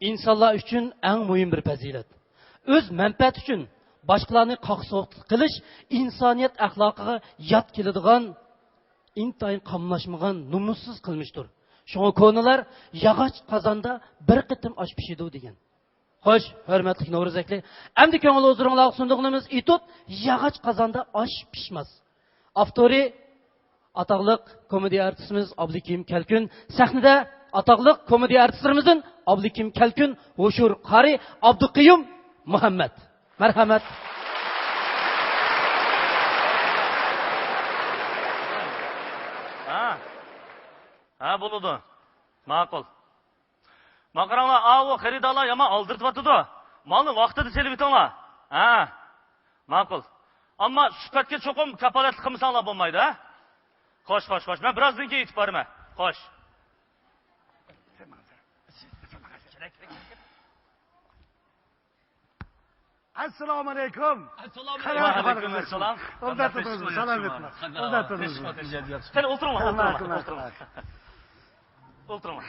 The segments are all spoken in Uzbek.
insonlar uchun eng muhim bir fazilat. O'z manfaat uchun boshqalarni qaqsoqlik qilish insoniyat axloqiga yot keladigan, intayin qamlashmagan numussiz qilmishdir. Shunga ko'nalar yog'och qozonda bir qitim osh pishidi degan. Xo'sh, hurmatli Navro'zaklar, endi ko'ngil o'ziringlarga sundiqimiz etib, yog'och qozonda osh pishmas. Avtori ataqliq komediya artistimiz Abdukim Kalkun, sahnada ataqliq komediya artistlarimizdan Abdukim Kalkun, Hoshur qari Abduqiyum Muhammad. Marhamat. Ha bo'ladi. Ma'qul. Maqaranglar, o xaridorlar yomon oldirtibdi. Malni vaqtida selib etinglar. Ha. Ma'qul. Ammo suhbatga cho'qim kafolatlik qilmasanglar bo'lmaydi, ha? Xo'sh. Men birozdan keyin yetib boraman. Xo'sh. Assalomu alaykum. Assalomu alaykum. Assalom. Salomatlar. Qani o'tiringlar. O'tiringlar.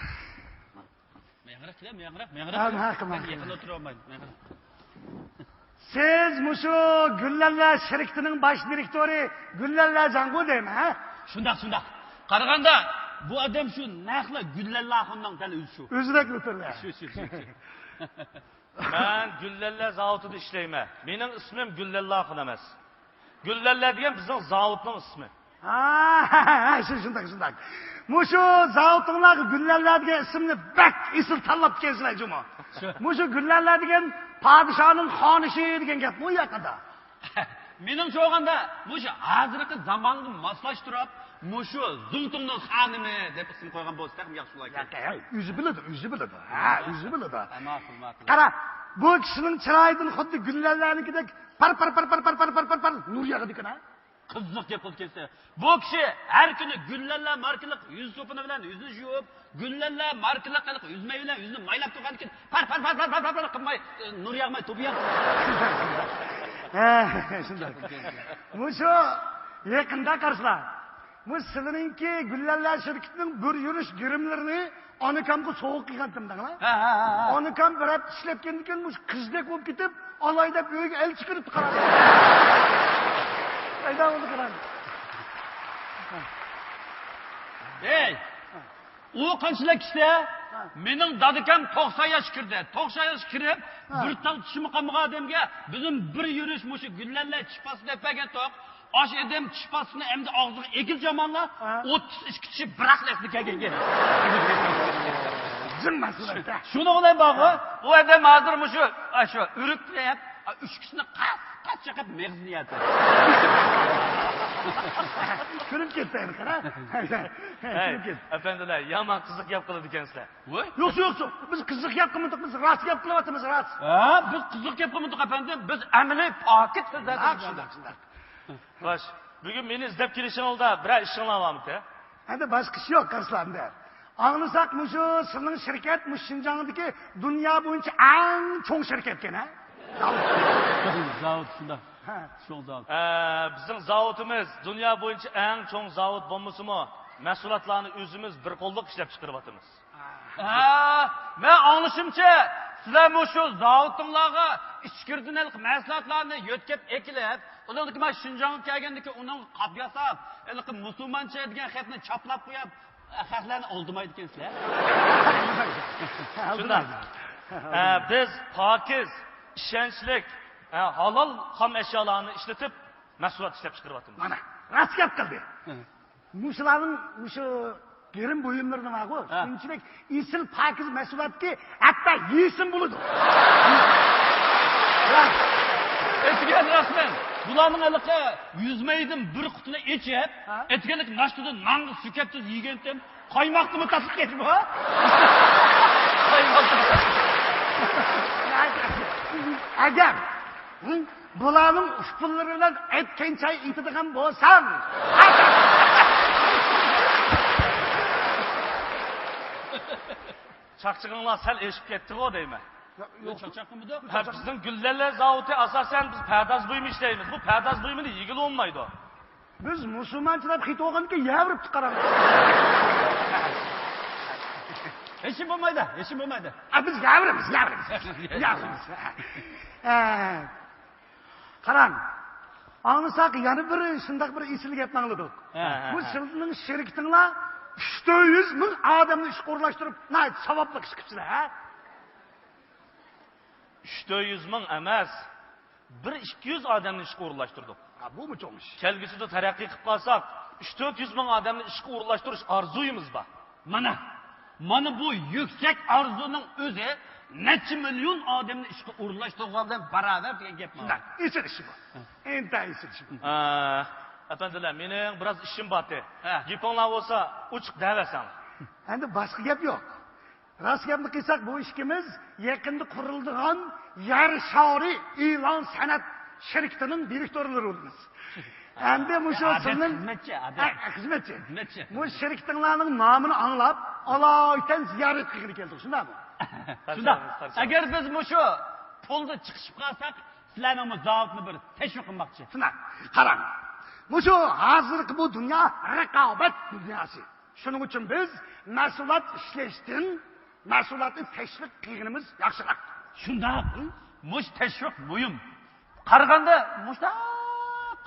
Siz mushu Gullallar shirkatining bosh direktori Gullallar Jango deymi, ha? Shundoq. Qaraganda bu odam shu naqla Gullallar xondan dal shu. O'zidak o'tirlar. Shu. Men Gullallar zavodida ishlayman. Mening ismim Gullallar xon emas. Gullallar degan bizning zavodning ismi. Ha, shundoq. Mushu zavodinglar Gullallar degan ismni bak isil tanlab kelsizlar juma. Mushu Gullallar degan podshoning xonishi degan gap bu yoqda. Meningcha olganda mushu hozirgi zamonga moslashtirib, mushu Zungtungning xonimi deb ism qo'ygan bo'lsa ham yaxshi bo'larkan. O'zi biladi. Ha, o'zi biladi. Ma'qul. Qara, bu kishining chiroyidan xuddi Gullallarnikidek par nur yog'adi ekan, ha? Qiziq gap bo'lib kelsa, bu kishi har kuni Gullallar markalik yuz so'pini bilan yuzni yuvib, Gullallar markalik qilib yuzmay bilan yuzni maylab turgan ekan, par qilmay, nur yog'may to'bi yog'di. Ha, shunday. Mushu yaqinda qarslar. Bu sizlarningki Gullallar shirkatining bir yurish girimlarini Onikamga sovuq qilgantimda-la. Ha. Onikam bir hafta ishlab kelgan, mush qizdek bo'lib ketib, olay deb uyga elchi kirib qaradi. Ayda oldi qaradi. Ey! U qanchalik ishda? Mening dadikam 90 yosh kirdi. 90 yosh kirib, bir tal tishimi qolmagan odamga bizim bir yurish mushu Gullallar chipasi deb bergan toq. Osh edem chipasini endi og'ziga egil jamonlar 32 kishi biraqlasni kelgan. Zimmasizlar. Shuni o'ylay bog'i, u odam hozir mushu uruklayap, 3 kishini qat chaqib meg'zniyati. Ko'rib ketdi qara. Efendiler, yomon qiziq gap qiladi ekansizlar. Yo'q. Biz qiziq gap qilmadik, biz rost gap qilyapmiz, rost. Ha, biz qiziq gap qilmadik efendim. Biz amaliy pokit so'zlarimiz. Shunday. Xo'sh, bugun meni izlab kelishing oldi, biror ishinglar bormi-ku? Endi boshqa ish yo'q qarslarda. Anglasak mushu sizning shirkat Shinjongdagi dunyo bo'yicha eng cho'ng shirkat ekan, ha? Zavod shunda. Cho'ng zavod. Bizning zavodimiz dunyo bo'yicha eng cho'ng zavod bo'lmasa-mu, mahsulotlarni o'zimiz bir qo'lliq ishlab chiqaryapmiz. Men anglashimcha, sizlar mushu zavodinglarga ichkirdinalik mahsulotlarni yo'tkab ekilib, ularga mana Shinjongga kelgandiki, uning qap yasab, musulmoncha degan xatni choplab qo'yib, xalqlarni oldirmaydi ekansizlar. Shundan. Biz pokiz, ishonchlik, halol xom ashyolarni ishlatib, mahsulot ishlab chiqaryapmiz. Mana, rost gap qildi. Mushularning girim buyumlari nima-ku? Shunchalik isil pokiz mahsulotki, hatto yesin bo'ladi. Etgan rasman. Bularning aliqi yüzmaydim bir qutini ichib, etganlik nashtidan nonni sukabsiz yegandim, qaymoqni tatib ketib, ha? Agar bularning ushpunlari bilan aytgancha aytadigan bo'lsam, chaqchig'inglar sal eshib ketdi-ku deyman. Yo'q, chaqchaqmidi? Bizning Gullallar zavodi asosan biz pardoz buyum ishlaymiz. Bu pardoz buyumini yigil olmaydi. Biz musulmonchilar xit olganki, yavrib chiqaramiz. Eşim olmaydı, eşim olmaydı. Biz gavurimiz. Qarang. Anısak yana bir shundaq bir esil gap mangladik. Bu sizning sheriktinglar 300 ming odamni ish qo'rlashtirib, nayt savobli ish qilibsizlar, ha? 300 ming emas, 1-200 odamni ishga o'rinlashtirdik. Ha, bu mu cho'ng ish? Kelgusida taraqqiy qilib qolsak, 300-400 ming odamni ishga o'rinlashtirish orzuyimiz bor. Mana bu yüksek arzunun o'zi necha milyon odamni ishga o'rinlashtirgandan barobar degan gap Shunday, esil ish bu. Endi esil ish bu. Efendiler, mening biraz ishim bor. Gapinglar bo'lsa, uchiq davasan. Endi boshqa gap yo'q. Rost gapni qilsak, bu ishimiz yaqinda quriladigan yer shari e'lon san'at shirkatining direktorlarimiz. Endi mushu sizning xizmatchi. Bu shirkatinglarning nomini anglab, alohida ziyorat qilgani keldik, shundaymi? Shunda, agar biz mushu pulni chiqishib qolsak, sizlarning zavodni bir tashviq qilmoqchi. Shunday, qarang. Mushu hozirgi bu dunyo raqobat dunyosi. Shuning uchun biz mas'uliyat ishlashdan mas'uliyatni tashviq qilganimiz yaxshiroq. Shunda, mush tashviq muhim. Qaraganda mushda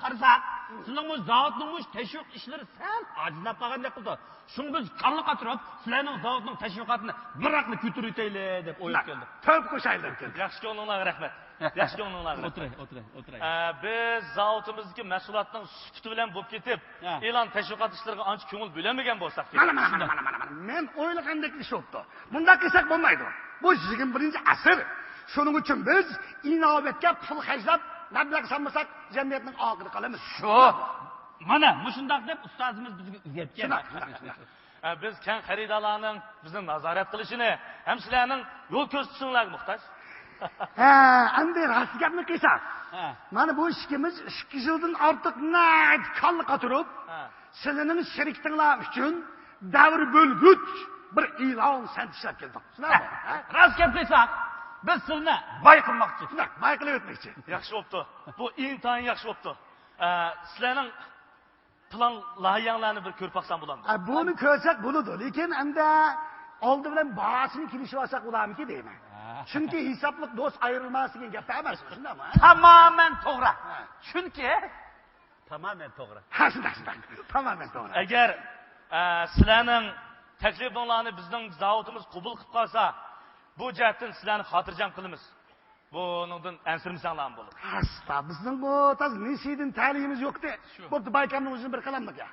qarasak, sizning bu zavodning mush tashviq ishlari sal ajizlab qolgandek qildi. Shuni biz qalliqa turib, sizlarning zavodning tashviqotini bir raqamga ko'tarib o'taylik deb o'ylab keldik. To'p qo'shaylik keldik. Yaxshi ko'ngilinglarga rahmat. Yaxshi ko'ngilinglarga. O'tiray. Biz zavodimizdagi mas'uliyatning sufati bilan bo'lib ketib, e'lon tashviqot ishlariga ancha ko'ngil bo'lmagan bo'lsak. Mana. Men o'ylagandek ish bo'ldi. Bunda qilsak bo'lmaydi. Bu 21-asr. Shuning uchun biz innovatga pul xarjlab, mablag' solmasak, jamiyatning og'iri qolamiz. Shu. Mana mushundoq deb ustozimiz bizga o'rgatgan. Biz keng xaridorlarning bizni nazorat qilishini, ham sizlarning yo'l ko'rsatishinglarga muhtoj. Endi rost gapni qilsak. Mana bu ishimiz 2 yildan ortiq nayt qalliqa turib, sizlarning shiriktinglar uchun davr bo'lguch bir e'lon santishlab keldik. Shunaqmi? Rost gap qilsak, biz sizni boy qilmoqchi. Shunday, boy qilib o'tmoqchi. Yaxshi bo'pti. Bu intayin yaxshi bo'pti. Sizlarning plan loyihalarni bir ko'rib baqsam bo'ladimi? Buni ko'rsak bo'ladi, lekin endi oldi bilan bahosini kelishib olsak bo'ladimi deyman. Chunki hisoblik do'st ayrilmas degan gap emas, shundaymi? Tamoman to'g'ri. Chunki tamoman to'g'ri. Shunday. Tamoman to'g'ri. Agar sizlarning taklifinglarni bizning zavodimiz qabul qilib qolsa, bu jihatdan sizlarni xotirjam qilamiz. Buningdan ansirmasanglar bo'ladi. Asta, bizning bu taz nishidin ta'limimiz yo'q-da. Bo'pti, baykamning o'zini bir qilamdik ya.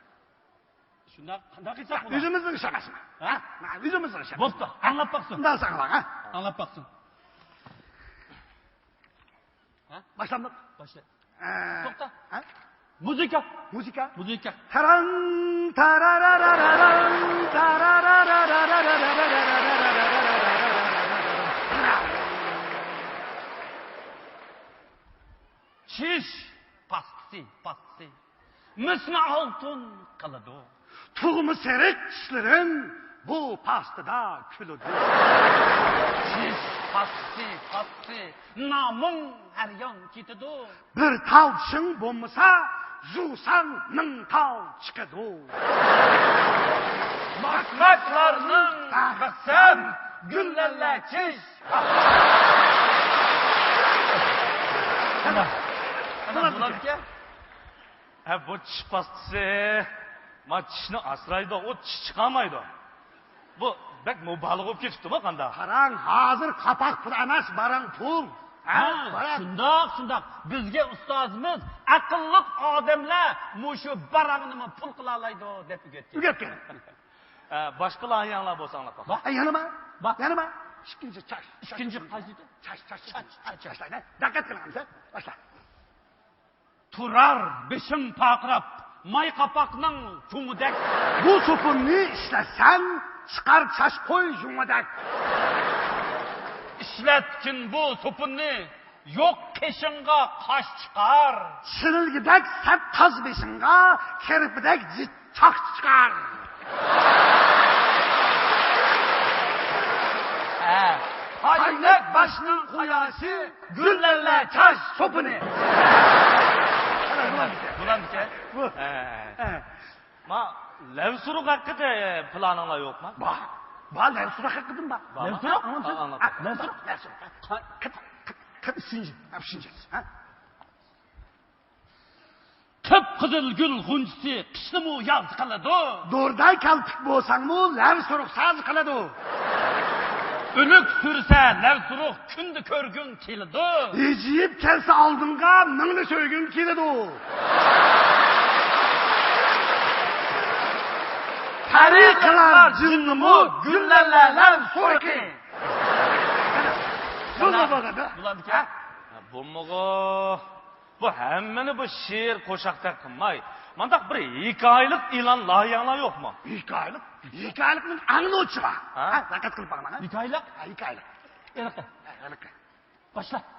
Shunda qanday qilsak bo'ladi? O'zimizning ish emasmi? Ha? O'zimizning ish. Bo'pti, anglab baqsin. Undan saqlang, ha? Anglab baqsin. Boshlandik. Boshla. To'xta. Ha? Muzika. Taran tararararan Çiş pastisi. Misli altın kılıdı. Tuğumu serik işlerin bu pastıda külüdü. Çiş pastisi. Namın her yan gitidi. Bir tavşın bulmasa zusan min tav çıkıdı. Makraklarının kısım güllerle çiş. Bu tish pastasi, ma tishni asraydi, o tish chiqamaydi. Bu bak mubalag'a bo'lib ketibdi bu qanda. Qarang, hozir qapoq pul emas, barang pul. Shundoq. Bizga ustozimiz aqlli odamlar mushu barag'ni pul qila oladi deb o'rgatgan. Boshqa loyihalar bo'lsanglar bak. Yanima. İkinci çaş. İkinci qaysi? Çaş. Dikkat qilamiz, boshla. Turar beshim taqrab, may qapaqning cho'ngidek. Bu so'punni ishlatsan, chiqar chash qo'y jungadak. İşletkin bu so'punni, yo'q qeshinga qosh chiqar. Chirilgidak sap toz beshinga, kirpidak choq chiqar. Aynak başının kuyası, güllerle taş sopunu. Ma, lev suruq hakkında planınla yok mu? Bal ben surak kıdım bak. Ne so'roq? Anlat. Ne surak? Ne surak? Kıt üçüncü. Üçüncü. Kıp kızıl gül g'unchisi qishni yaz qiladi. Doğruday kalpik bolsan mı lev surak saz kıladı. O'lik sursa lav suruq kunni ko'rgin keladi. Eciyip kelse aldınga mыңны söygün keledi. Tarikalar cınnımı güllerler sorki. Bu da bana. Bulandiki. Bo'lmag'o. Bu hammani bu she'r qo'shoqda qilmay. Mandaq bir hikoyalik e'lon loyihalar yo'qmi? Hikayelikning angluvchi var. Ha? Zakat kılıp bakma. Hikoyalik. Hikayelik. Enaqa. Boshla.